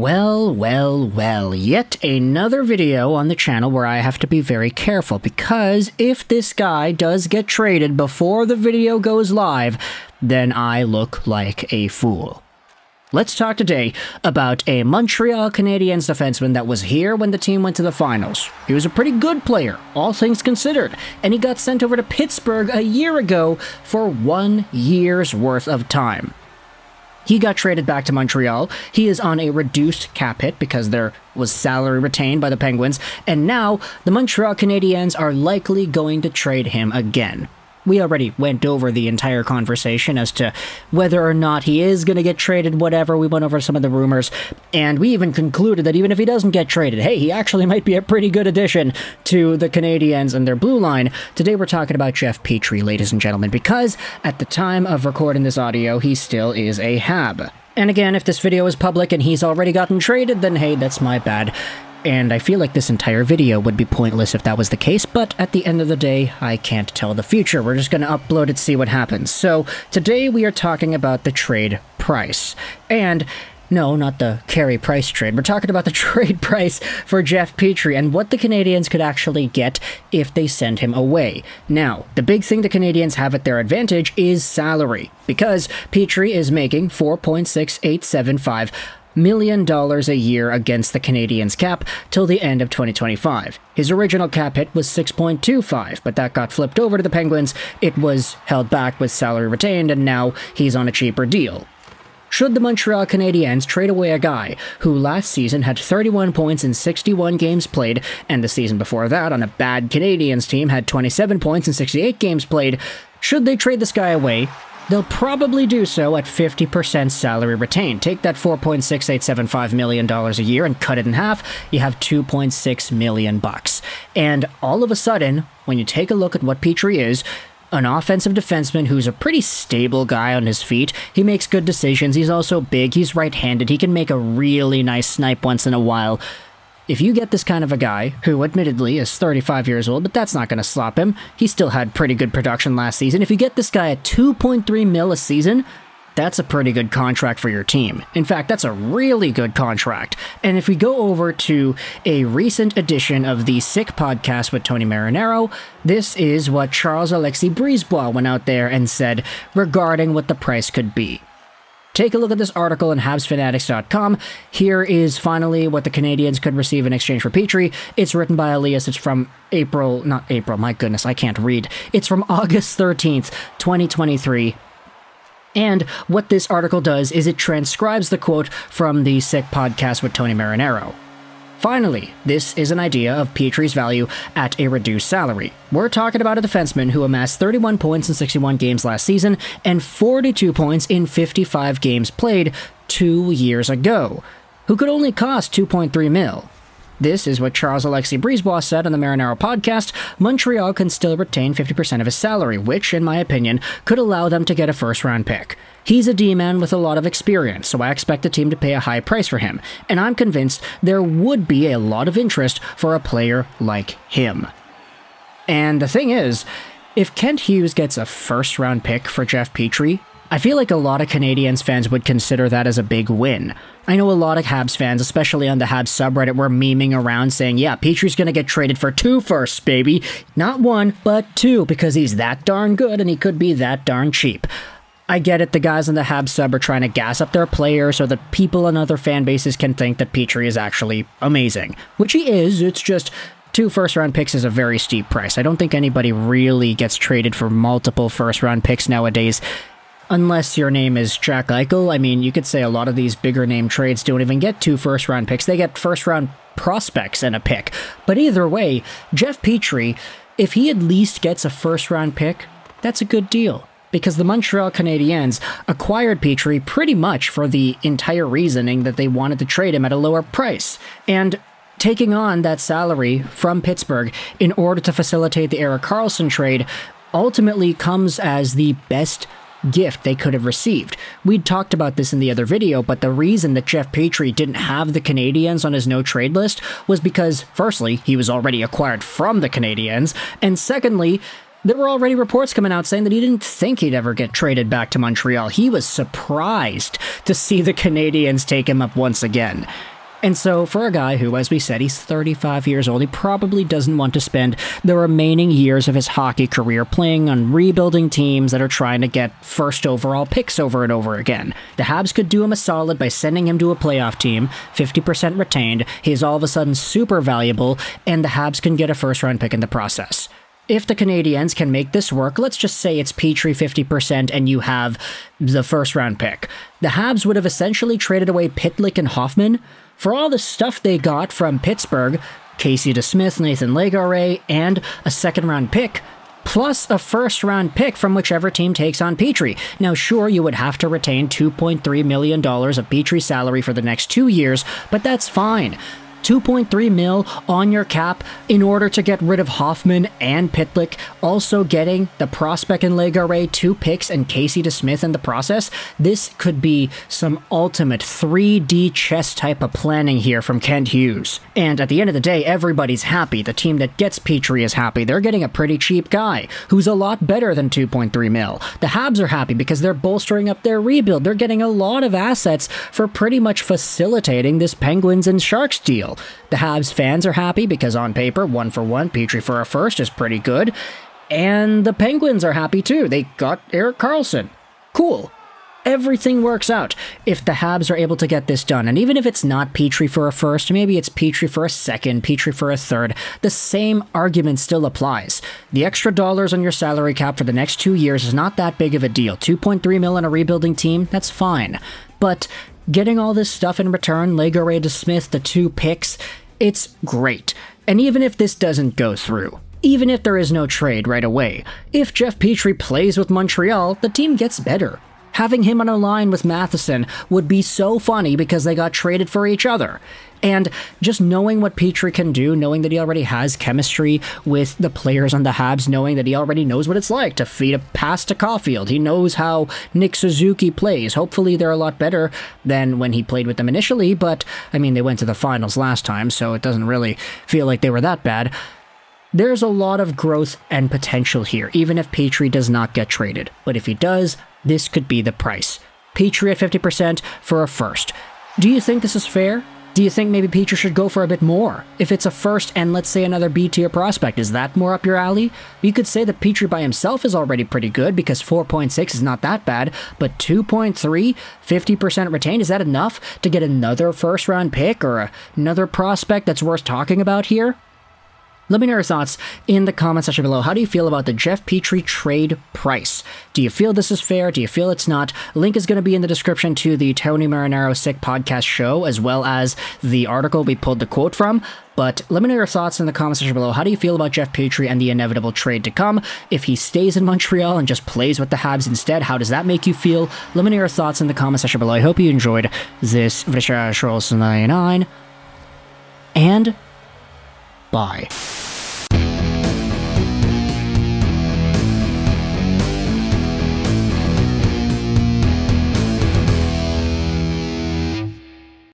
Well, yet another video on the channel where I have to be very careful, because if this guy does get traded before the video goes live, then I look like a fool. Let's talk today about a Montreal Canadiens defenseman that was here when the team went to the finals. He was a pretty good player, all things considered, and he got sent over to Pittsburgh a year ago for 1 year's worth of time. He got traded back to Montreal. He is on a reduced cap hit because there was salary retained by the Penguins, and now the Montreal Canadiens are likely going to trade him again. We already went over the entire conversation as to whether or not he is going to get traded, whatever. We went over some of the rumors, and we even concluded that even if he doesn't get traded, hey, he actually might be a pretty good addition to the Canadiens and their blue line. Today we're talking about Jeff Petry, ladies and gentlemen, because at the time of recording this audio, he still is a Hab. And again, if this video is public and he's already gotten traded, then hey, that's my bad. And I feel like this entire video would be pointless if that was the case, but at the end of the day, I can't tell the future. We're just going to upload it, see what happens. So today we are talking about the trade price. And no, not the Carey Price trade. We're talking about the trade price for Jeff Petry and what the Canadiens could actually get if they send him away. Now, the big thing the Canadiens have at their advantage is salary, because Petry is making $4.6875 million a year against the Canadiens cap till the end of 2025. His original cap hit was 6.25, but that got flipped over to the Penguins. It was held back with salary retained, and now he's on a cheaper deal. Should the Montreal Canadiens trade away a guy who last season had 31 points in 61 games played, and the season before that on a bad Canadiens team had 27 points in 68 games played, should they trade this guy away? They'll probably do so at 50% salary retained. Take that $4.6875 million a year and cut it in half, you have $2.6 million bucks. And all of a sudden, when you take a look at what Petry is, an offensive defenseman who's a pretty stable guy on his feet, he makes good decisions, he's also big, he's right-handed, he can make a really nice snipe once in a while. If you get this kind of a guy, who admittedly is 35 years old, but that's not going to stop him, he still had pretty good production last season. If you get this guy at $2.3 mil a season, that's a pretty good contract for your team. In fact, that's a really good contract. And if we go over to a recent edition of the Sick podcast with Tony Marinaro, this is what Charles-Alexis Brisebois went out there and said regarding what the price could be. Take a look at this article in HabsFanatics.com. Here is finally what the Canadiens could receive in exchange for Petry. It's written by Elias. It's from my goodness, I can't read. It's from August 13th, 2023. And what this article does is it transcribes the quote from the Sick podcast with Tony Marinaro. Finally, this is an idea of Petry's value at a reduced salary. We're talking about a defenseman who amassed 31 points in 61 games last season and 42 points in 55 games played 2 years ago, who could only cost $2.3 mil. This is what Charles-Alexis Brisebois said on the Marinaro podcast. Montreal can still retain 50% of his salary, which, in my opinion, could allow them to get a first-round pick. He's a D-man with a lot of experience, so I expect the team to pay a high price for him, and I'm convinced there would be a lot of interest for a player like him. And the thing is, if Kent Hughes gets a first-round pick for Jeff Petry, I feel like a lot of Canadiens fans would consider that as a big win. I know a lot of Habs fans, especially on the Habs subreddit, were memeing around saying, yeah, Petry's gonna get traded for 2 firsts, baby. Not 1, but 2, because he's that darn good and he could be that darn cheap. I get it, the guys on the Habs sub are trying to gas up their players so that people in other fan bases can think that Petry is actually amazing. Which he is, it's just 2 first-round picks is a very steep price. I don't think anybody really gets traded for multiple first-round picks nowadays. Unless your name is Jack Eichel. I mean, you could say a lot of these bigger name trades don't even get 2 first-round picks. They get first-round prospects and a pick. But either way, Jeff Petry, if he at least gets a first-round pick, that's a good deal. Because the Montreal Canadiens acquired Petry pretty much for the entire reasoning that they wanted to trade him at a lower price. And taking on that salary from Pittsburgh in order to facilitate the Erik Karlsson trade ultimately comes as the best gift they could have received. We'd talked about this in the other video, but the reason that Jeff Petry didn't have the Canadiens on his no-trade list was because, firstly, he was already acquired from the Canadiens, and secondly, There were already reports coming out saying that he didn't think he'd ever get traded back to Montreal. He was surprised to see the Canadiens take him up once again. And so for a guy who, as we said, he's 35 years old, he probably doesn't want to spend the remaining years of his hockey career playing on rebuilding teams that are trying to get first overall picks over and over again. The Habs could do him a solid by sending him to a playoff team, 50% retained, he's all of a sudden super valuable, and the Habs can get a first-round pick in the process. If the Canadiens can make this work, let's just say it's Petry 50% and you have the first-round pick. The Habs would have essentially traded away Pitlick and Hoffman for all the stuff they got from Pittsburgh, Casey DeSmith, Nathan Legare, and a second-round pick, plus a first-round pick from whichever team takes on Petry. Now, sure, you would have to retain $2.3 million of Petry's salary for the next 2 years, but that's fine. 2.3 mil on your cap in order to get rid of Hoffman and Pitlick, also getting the prospect in Legare 2 picks and Casey DeSmith in the process. This could be some ultimate 3D chess type of planning here from Kent Hughes. And at the end of the day, everybody's happy. The team that gets Petry is happy. They're getting a pretty cheap guy who's a lot better than 2.3 mil. The Habs are happy because they're bolstering up their rebuild. They're getting a lot of assets for pretty much facilitating this Penguins and Sharks deal. The Habs fans are happy because on paper, 1-for-1, Petry for a first is pretty good. And the Penguins are happy too. They got Erik Karlsson. Cool. Everything works out if the Habs are able to get this done. And even if it's not Petry for a first, maybe it's Petry for a second, Petry for a third, the same argument still applies. The extra dollars on your salary cap for the next 2 years is not that big of a deal. 2.3 mil on a rebuilding team, that's fine. But getting all this stuff in return, Legare DeSmith, the 2 picks, it's great. And even if this doesn't go through, even if there is no trade right away, if Jeff Petry plays with Montreal, the team gets better. Having him on a line with Matheson would be so funny because they got traded for each other. And just knowing what Petry can do, knowing that he already has chemistry with the players on the Habs, knowing that he already knows what it's like to feed a pass to Caulfield. He knows how Nick Suzuki plays. Hopefully they're a lot better than when he played with them initially, but I mean, they went to the finals last time, so it doesn't really feel like they were that bad. There's a lot of growth and potential here, even if Petry does not get traded. But if he does, this could be the price. Petry at 50% for a first. Do you think this is fair? Do you think maybe Petry should go for a bit more? If it's a first and let's say another B-tier prospect, is that more up your alley? You could say that Petry by himself is already pretty good because 4.6 is not that bad, but 2.3, 50% retained, is that enough to get another first-round pick or another prospect that's worth talking about here? Let me know your thoughts in the comment section below. How do you feel about the Jeff Petry trade price? Do you feel this is fair? Do you feel it's not? Link is going to be in the description to the Tony Marinaro Sick podcast show, as well as the article we pulled the quote from. But let me know your thoughts in the comment section below. How do you feel about Jeff Petry and the inevitable trade to come? If he stays in Montreal and just plays with the Habs instead, how does that make you feel? Let me know your thoughts in the comment section below. I hope you enjoyed this video. And bye.